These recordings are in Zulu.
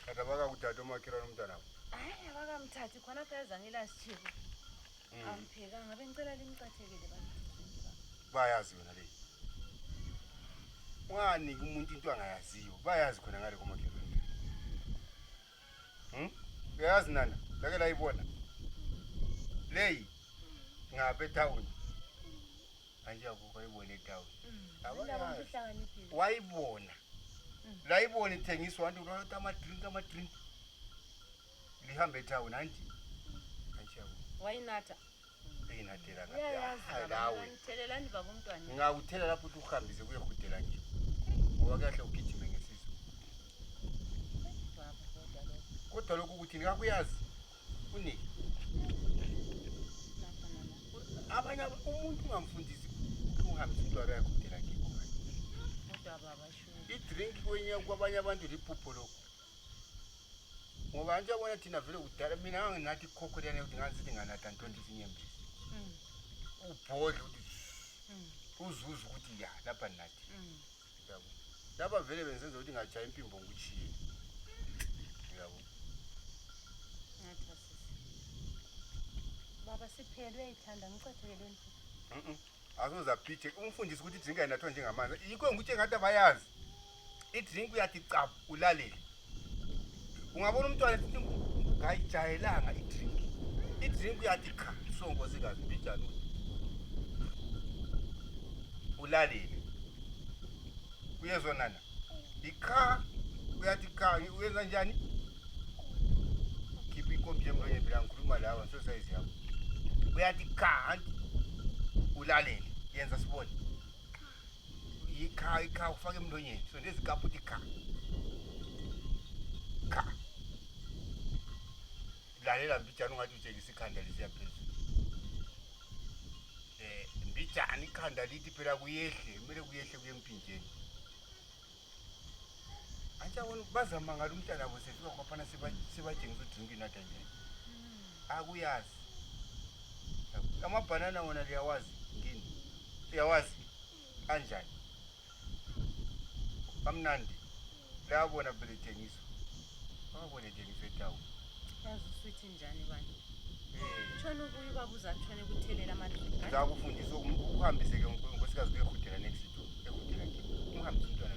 Kata vakakutata umakirana umntwana wako. Hayi abakamthathi khona phela zangela sithiko. Ampheka ngabe ngicela limcathekele bantu. Bayazi yona le. Ngani umuntu into angayaziyo. Bayazi khona ngale komakirana. Uyazi nana, lake la ibona. Leyi ngabe town. Anje akuba ibone town. Abantu hlanganiphi. Wayibona. La ibona ithengiswa abantu lolota ama-drink. Lihambe etown anti. Anje akuba. Wayinatha. Eyinathela ngapha. Lawe. Ngithelelani baba umntwana. Ngawuthela lapho uthi uhambise kuye khudela nje. Ngoba kahle ugijime ngesizo. Baba kodwa lokho. Kodwa lokho ukuthi nikakuyazi. Uniki. Abanye umuntu ungamfundisi uhambise into yakhe khudela nje ngoba. Kodwa baba sho. I-drink kwenye kwabanye abantu liphupho lokho. Ngoba nje bona thina vele udala mina nginathi ikhokho liyane ukuthi ngasithi nganatha 20 inyembezi. Ubhodla uthi uzuza ukuthi ya lapha nathi. Yabo. Lapha vele benzenza ukuthi ngajaya impimbo ngikuchiye. Yabo. Natha sisi. Baba siphelwe ithanda ngicathekeleni. Azoza pithe umfundisi ukuthi idrink ayinathwa njengamanzi. Yikho ngikuthi ngathi abayazi. I-drink uyathi cabu ulalele. Ungabona umntwana ethi ngayijayelanga i-drink. I-drink uyathi kha songo sikazi bijalo. Ulalele. Uyezwa nana. Ikha uyathi kha uyenza njani? Khipha inkombi emlonyeni bila ngikhuluma lawa so size yakho. Uyathi kha anti ulalele yenza sibone. Ikha ufake emlonyeni so lezikapu uthi kha. Kha. Lalela mbijana ungathi utshengisa ikhanda lisiya phezulu. Mbijana ikhanda lithi phela kuyehle, kumele kuyehle kuye empinjeni. Anjabona bazama ngalo umntana wabo sefika kwaphana sibatshengisa udrink inatha njani. Akuyazi. Amabhanana wona liyawazi ngini. Uyawazi kanjani? Kamnandi. Layabona phela ithengiswa. Babone ithengiswa etawu. Yazi uswithi njani bani? Tshona ukuyi babuza tshone kuthelela amandla. Ngakufundisa ukuhambise ke unkosikazi kuyekhudela next door. Ekhudela nje. Umhambise umntwana.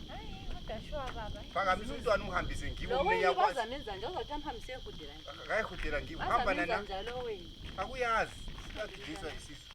Hayi kodwa shwa baba. Phakamisa umntwana umhambise ngibo mina yakwazi. Bazamenza nje uzothi amhambise ekhudela nje. Akayikhudela ngibo. Hamba nana. Njalo wena. Akuyazi. Siyadizwa isisu.